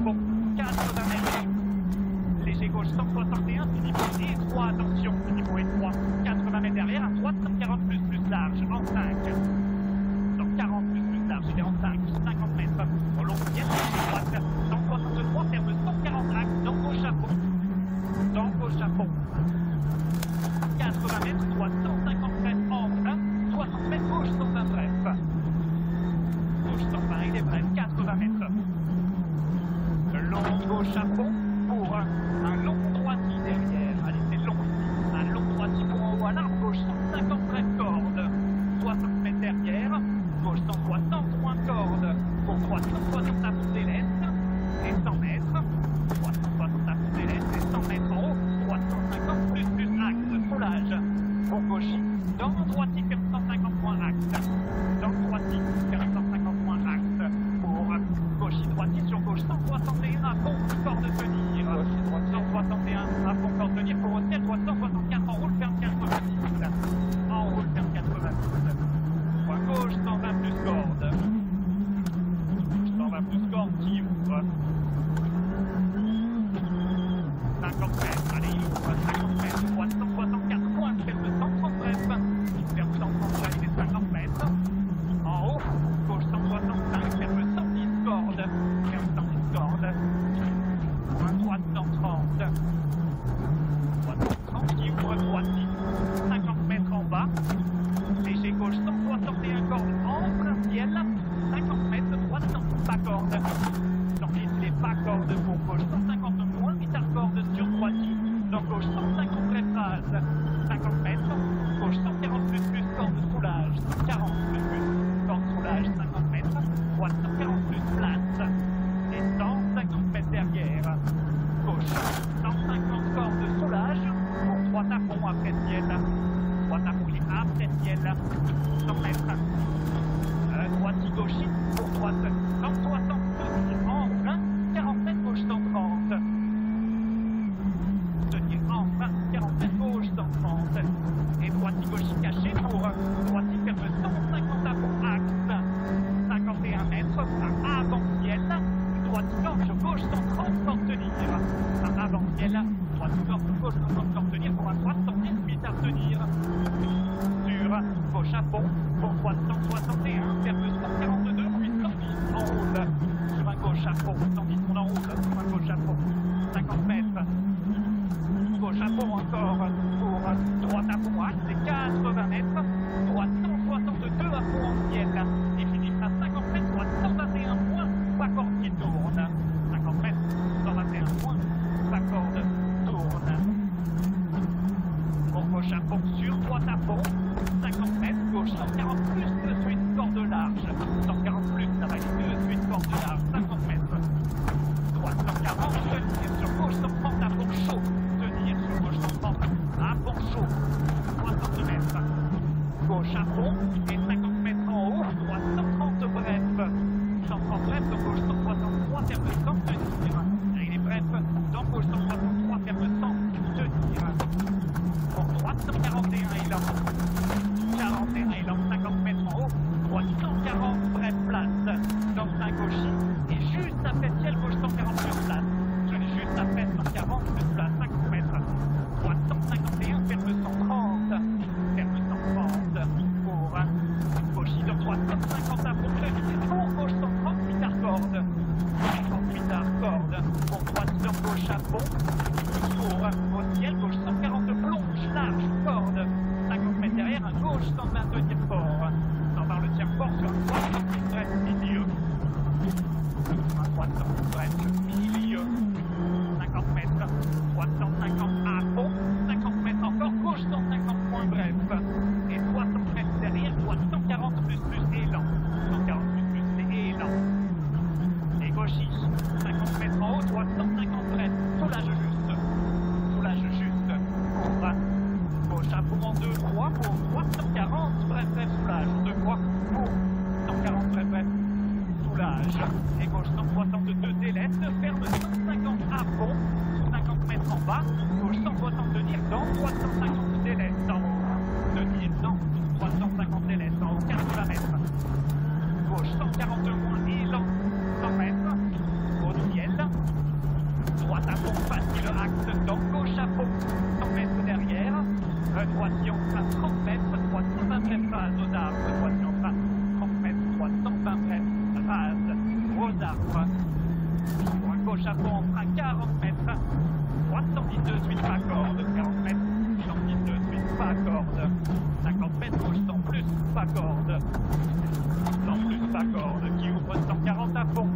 chapeau, 80 mètres. Léger gauche 161, Philippe étroit, attention, Philippe étroit, 80 mètres derrière, à droite 140 plus large, en 5. 140 plus large, il est en 5, 50 mètres. Au long pied, droite, 163, ferme 140 axe, donc au chapeau. Donc au chapeau. 80 mètres, droite 150 mètres, en 1, 60 mètres, gauche 120 bref. Gauche 120, il est bref, 80 mètres. Long au chapeau pour un long droiti derrière. Allez, c'est long. Un long droiti pour en haut à l'arbre. Gauche 150 bref corde. 60 mètres derrière. Gauche 160 moins corde. Pour 360 à fond des laisses. Et 100 mètres. 360 à fond des laisses et 100 mètres en haut. 350 plus axe. Foulage. Pour gauche. Dans droiti 150 points axe. Dans droiti 150 points axe. Pour gauche droiti sur gauche 161 à fond corde de tenir. 161 à fond corde de tenir pour au ciel. Droite 164 en roule ferme 90. En roule ferme 90. Point gauche 120 plus corde. 120 plus corde qui ouvre. 50 mètres, allez, il ouvre 50 mètres, droite 164 points, ferme 130 bref, ferme 130 là, il est 50 mètres, en haut, gauche 165, ferme 110 cordes, ferme 110 cordes, droite 130, droite 130 qui ouvre droite 50 mètres en bas, léger gauche 161 cordes en plein ciel, 50 mètres, droite 110 pas corde. Les pas cordes pour gauche 150 moins, mitard corde sur droiti, donc gauche 150 bref phase, 50 mètres, gauche 140 plus corde soulage, 40 plus corde soulage, 50 mètres, droite 140 plus place, et 150 mètres derrière, gauche 150 corde soulage, pour 3 tapons après ciel, 3 tapons après ciel, 100 mètres, droiti gauche pour droite, 160 en 20, 40 mètres gauche 130. Tenir en 20, 40 mètres gauche 130. Et droiti gauche caché pour droiti ferme 150 à fond axe. 51 mètres à avant-ciel. Droiti gorge gauche 130 pour tenir. À avant-ciel, droiti gorge gauche 130 pour tenir pour un droite 118 à tenir. Sur gauche à fond pour droite 161, ferme 142 puis 110 en roule. Sur un gauche à fond, 110 on en roule, sur un gauche à fond, 50 mètres. Gauche à fond encore pour droite à fond axe, c'est 80 mètres. Droite 162 à fond en ciel. Et finira 50 mètres, droite 121 points, pas corde qui tourne. 50 mètres, 121 points, pas corde tourne. Pour gauche à fond sur droite à fond, 50 mètres, gauche 140 plus de suite corde large. 140 plus, ça va être de suite corde large, 50 mètres. Droite 140, tenir sur gauche 130 à fond chaud. Tenir sur gauche 130 à fond chaud. 60 mètres. Gauche à fond et 50 mètres en haut. Droite 130 bref. 130 bref, donc gauche 163, ferme 100, tenir. Il est bref, donc gauche 163, ferme 100, tenir. Pour droite 141 et lent. 41 et lent, 50 mètres en haut. Droite 140 bref place. Donc un gauchis et juste après ciel gauche 140 plus place. Je l'ai juste après 140 plus place, 50 mètres. Droite 151, ferme 130. Ferme 130 pour gauchis. Donc droite 150 à fond, pour gauche 130, mitard corde. 130 mitard corde. Pour droite sur gauche à fond. Pour au ciel, gauche 140 plonge, large, corde. 50 mètres derrière, un gauche 122 tire fort. 120 le tire fort sur un droite, bref, milieu. Un droite, bref, milieu. 50 mètres, droite 150 à fond. 50 mètres encore, gauche 150 points, bref. Et 60 mètres derrière, droite 140 plus élan. 140 plus élan. Et gauchis, 50 mètres en haut, droite 150 bref. Soulage juste. Soulage juste. Pour gauche à fond en 2, 3 pour droite 140, bref, soulage. 2 fois pour 140, bref, soulage. Et gauche 162 délaisse. à fond facile, axe dans gauche à fond, 100 mètres derrière. Droitier en train 30 mètres, 320 mètres rase aux arbres. Droitier en train 30 mètres, 320 mètres rase aux arbres. Droit gauche à fond en train 40 mètres, 310 suite pas corde, 40 mètres, 110 suite pas corde. 50 mètres gauche sans plus pas corde. Sans plus pas corde qui ouvre 140 à fond.